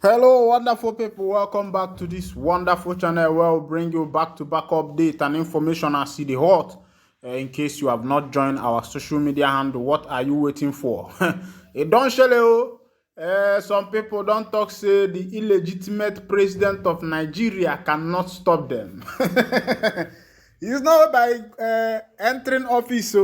Hello, wonderful people. Welcome back to this wonderful channel where we'll bring you back-to-back update and information as see the hot. In case you have not joined our social media handle, what are you waiting for? It don't show. Some people don't talk say the illegitimate president of Nigeria cannot stop them. It's not by entering office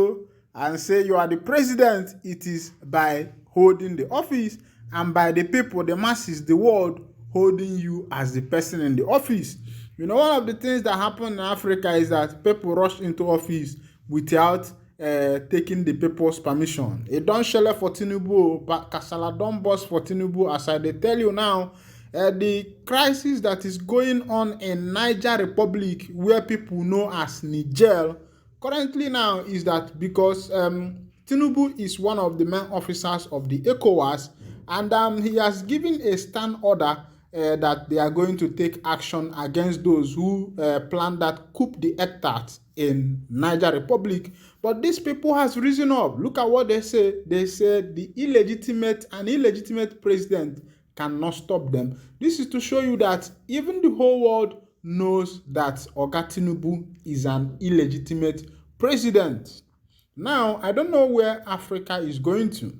and say you are the president. It is by holding the office and by the people, the masses, the world holding you as the person in the office. You know, one of the things that happen in Africa is that people rush into office without taking the people's permission. It don't shele for tinubu, but kasala don burst for tinubu. As I dey tell you now, the crisis that is going on in Niger Republic, where people know as Niger, currently now is that because Tinubu is one of the main officers of the ECOWAS, and he has given a stand order that they are going to take action against those who plan that coup d'etat in Niger Republic. But these people has risen up. Look at what they say. They say the illegitimate president cannot stop them. This is to show you that even the whole world knows that Oga Tinubu is an illegitimate president. Now, I don't know where Africa is going to.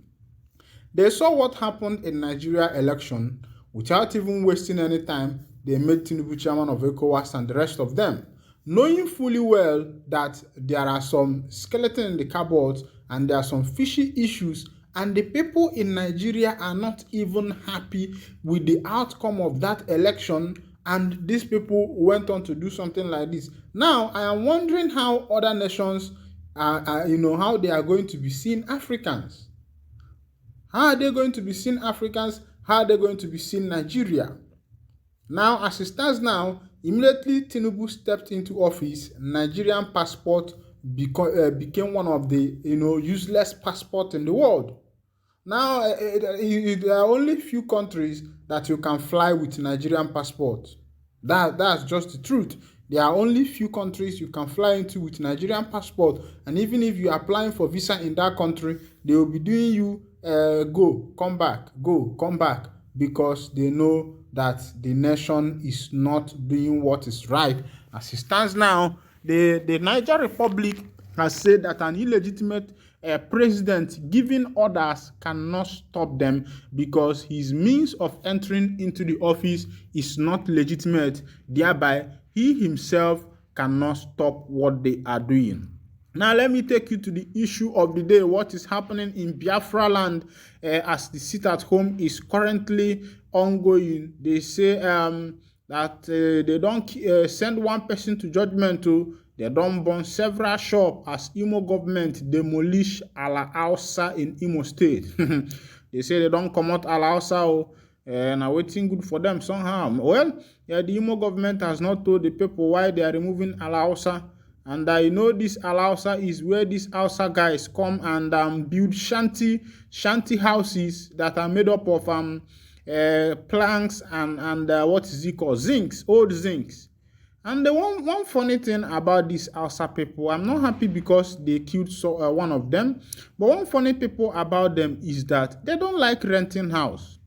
They saw what happened in Nigeria election. Without even wasting any time, they made Tinubu chairman of ECOWAS and the rest of them, knowing fully well that there are some skeletons in the cupboard and there are some fishy issues, and the people in Nigeria are not even happy with the outcome of that election, and these people went on to do something like this. Now, I am wondering how other nations, how they are going to be seeing Africans. How are they going to be seeing Africans? How are they going to be seeing Nigeria? Now, as it stands now, immediately Tinubu stepped into office, Nigerian passport became one of the useless passports in the world. Now, there are only few countries that you can fly with Nigerian passport. That's just the truth. There are only few countries you can fly into with Nigerian passport, and even if you are applying for visa in that country, they will be doing you go, come back, because they know that the nation is not doing what is right. As it stands now, the Niger Republic has said that an illegitimate president giving orders cannot stop them because his means of entering into the office is not legitimate. Thereby, he himself cannot stop what they are doing. Now, let me take you to the issue of the day, what is happening in Biafra land as the sit-at-home is currently ongoing. They say that they don't send one person to judgment. They don't burn several shops as Imo government demolish Ala Hausa in Imo State. They say they don't come out Ala Hausa, and are waiting good for them somehow. Well, the Imo government has not told the people why they are removing Ala Hausa. And I know this Ala Hausa is where these Hausa guys come and build shanty houses that are made up of planks and what is it called? Zincs, old zincs. And the one funny thing about these Hausa people, I'm not happy because they killed one of them, but one funny people about them is that they don't like renting house.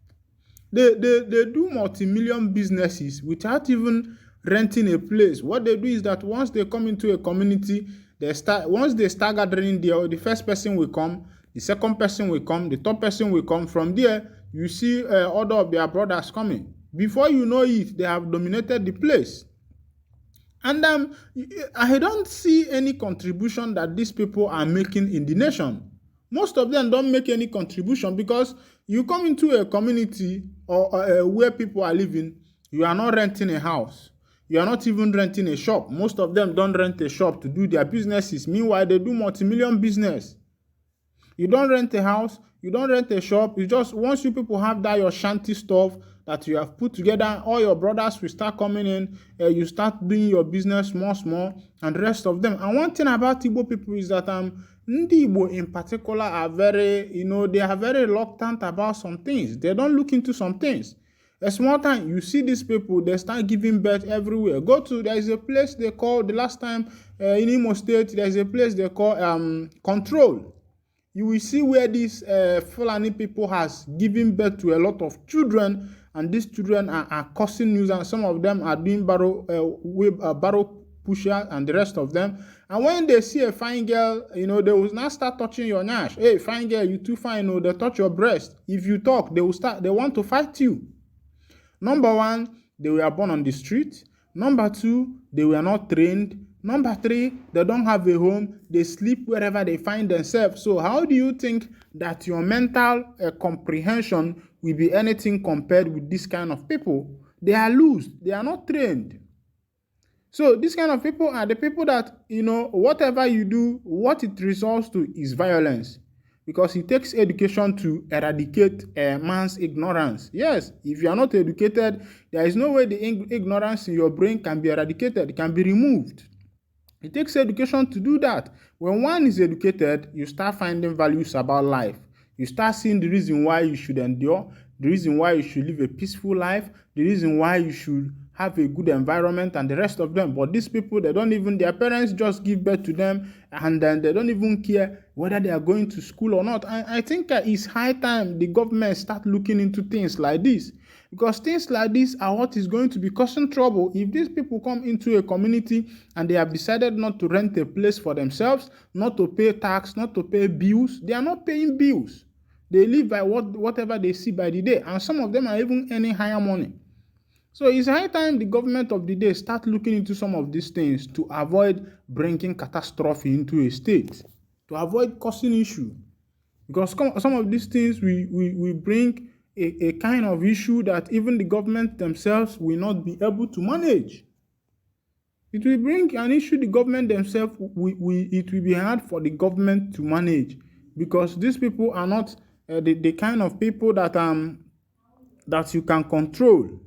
They do multi-million businesses without even renting a place. What they do is that once they come into a community, once they start gathering there, the first person will come, the second person will come, the third person will come. From there, you see other of their brothers coming. Before you know it, they have dominated the place. And I don't see any contribution that these people are making in the nation. Most of them don't make any contribution because you come into a community or where people are living, you are not renting a house. You are not even renting a shop. Most of them don't rent a shop to do their businesses. Meanwhile, they do multi-million business. You don't rent a house. You don't rent a shop. You just, once you people have that your shanty stuff that you have put together, all your brothers will start coming in. You start doing your business small, and the rest of them. And one thing about Igbo people is that Ndi Igbo in particular are very, they are very reluctant about some things. They don't look into some things. A small time, you see these people, they start giving birth everywhere. There is a place they call, the last time in Imo State, there is a place they call Control. You will see where these Fulani people has given birth to a lot of children, and these children are causing news, and some of them are doing barrow pusher and the rest of them. And when they see a fine girl, they will now start touching your nyash. Hey, fine girl, you too fine. They touch your breast. If you talk, they want to fight you. Number one, they were born on the street. Number two, they were not trained. Number three, they don't have a home. They sleep wherever they find themselves. So how do you think that your mental comprehension will be anything compared with this kind of people? They are loose. They are not trained. So these kind of people are the people that, whatever you do, what it results to is violence. Because it takes education to eradicate man's ignorance. Yes, if you are not educated, there is no way the ignorance in your brain can be eradicated, it can be removed. It takes education to do that. When one is educated, you start finding values about life. You start seeing the reason why you should endure, the reason why you should live a peaceful life, the reason why you should have a good environment and the rest of them. But these people, their parents just give birth to them, and then they don't even care whether they are going to school or not. I think it's high time the government start looking into things like this, because things like this are what is going to be causing trouble. If these people come into a community and they have decided not to rent a place for themselves, not to pay tax, not to pay bills, they are not paying bills. They live by whatever they see by the day, and some of them are even earning higher money. So it's high time the government of the day start looking into some of these things to avoid bringing catastrophe into a state, to avoid causing issue. Because some of these things we bring a kind of issue that even the government themselves will not be able to manage. It will bring an issue the government themselves, it will be hard for the government to manage, because these people are not the kind of people that you can control.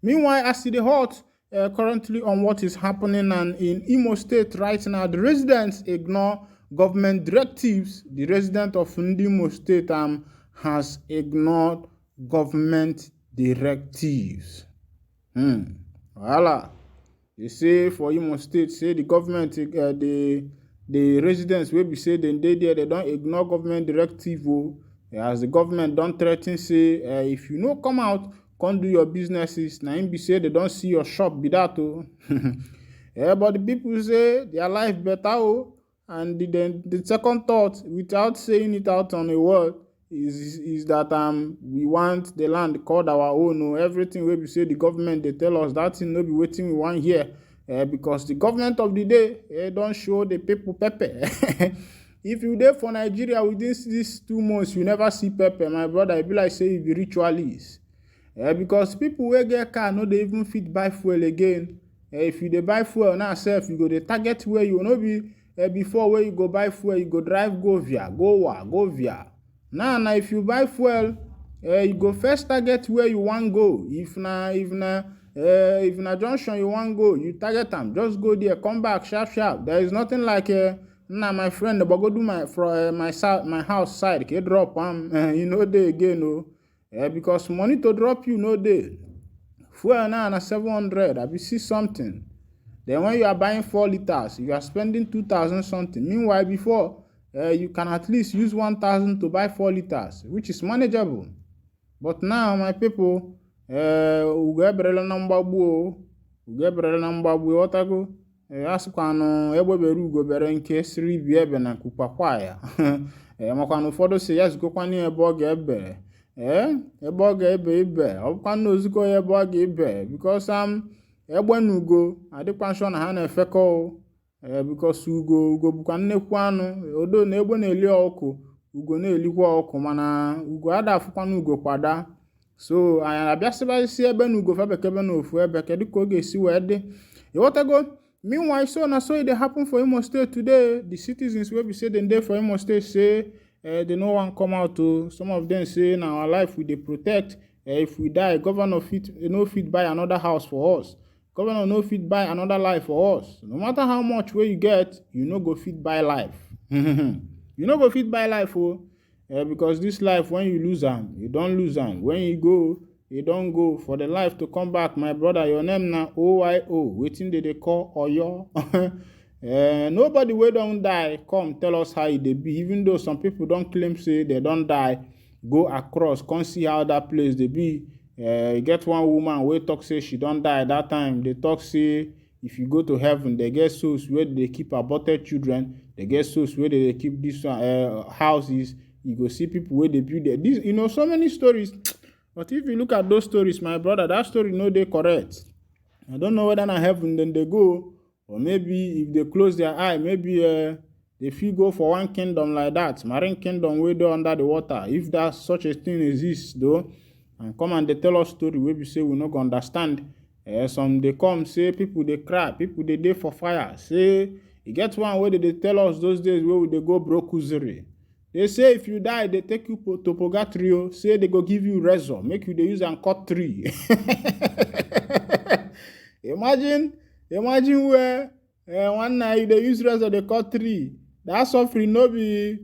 Meanwhile, as the hot currently on what is happening and in Imo State right now, the residents ignore government directives. The resident of Imo State has ignored government directives. Voila. They say for Imo State, say the government, the residents will be saying they don't ignore government directive. As the government don't threaten, say if you come out, can't do your businesses. Now be say they don't see your shop be that but the people say their life better and the second thought, without saying it out on a word, is that we want the land called our own. Everything we say the government they tell us that thing no be waiting we want here, because the government of the day don't show the people pepper. If you there for Nigeria within these 2 months you never see pepper, my brother, it be like say you be ritualist. Because people wey get car no dey even fit buy fuel again. If you dey buy fuel now sef, you go dey target where you no be before where you go buy fuel, you go drive go via. Now if you buy fuel, you go first target where you wan go. If na junction you wan go, you target am, just go there, come back sharp. There is nothing like my friend, but go do my house side, okay, drop dey again because money to drop you no dey. Fuel now na 700, I be see something. Then when you are buying 4 liters, you are spending 2,000 something. Meanwhile, before you can at least use 1,000 to buy 4 liters, which is manageable. But now, my people, ugebrele na mgbagbu otago. Asịkwanụ egbebere ugobere nke siri bi ebe na nkukpakwa ya. Makwanụ ụfọdụ si ya zikokwanụ ebe ọ ga-ebe. Ebe ọ ga-ebe ibe, ọ bụkwanụ oziko ya ebe ọ ga-ebe, because egbe na ugo adịkwa nsọ na ha na-efekọ, because ugo bụkwa nnekwu anụ. Odo na egbe na-eli ọkụ, ugo na-elikwa ọkụ, mana ugo ada afụkwanụ ugo kwada. So anyị abịasịbasị ebe na ugo fabekebe na ofu ebe, kedu ka ọ ga-esi wee dị? Ịghọtago? Meanwhile, so it dey happen for Imo State today. The citizens will be saying they for Imo State say they no one come out to. Some of them say now our life we dey protect. If we die, governor no fit buy another house for us. Governor no fit buy another life for us. No matter how much way you get, you no go fit buy life. You no go fit buy life, because this life, when you lose am, you don't lose am. When you go, you don't go. For the life to come back, my brother, your name na OYO. Wetin they call Oyo. Nobody wey don't die come tell us how it dey be. Even though some people don't claim say they don't die, go across, come see how that place dey be. Get one woman wey talk say she don die that time. They talk say if you go to heaven, they get souls where they keep aborted children. They get souls where they keep this houses. You go see people where they build there. This, so many stories. But if you look at those stories, my brother, that story no dey correct. I don't know whether na heaven then they go, or maybe if they close their eye, maybe they fit go for one kingdom like that, marine kingdom wey dey under the water. If that such a thing exists though, and come and they tell us story wey be say we no go understand. Some dey come say people dey cry, people dey for fire. Say e get one wey they tell us those days wey we dey go brokuziri. They say if you die, they take you to purgatory. Say they go give you razor, make you dey use and cut tree. Imagine where one night they use razor, they cut tree. That suffering no be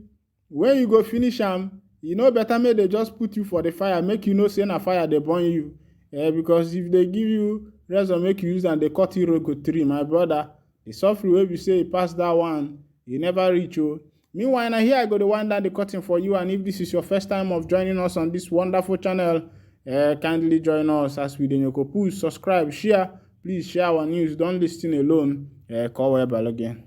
when you go finish am. Better make they just put you for the fire, make you know say na fire they burn you. Because if they give you razor, make you use and they cut you go tree, my brother, the suffering wey be say you pass that one, you never reach you. Meanwhile, now here I go to wind down the curtain for you. And if this is your first time of joining us on this wonderful channel, kindly join us as we push, subscribe, share. Please share our news. Don't listen alone. Call well again.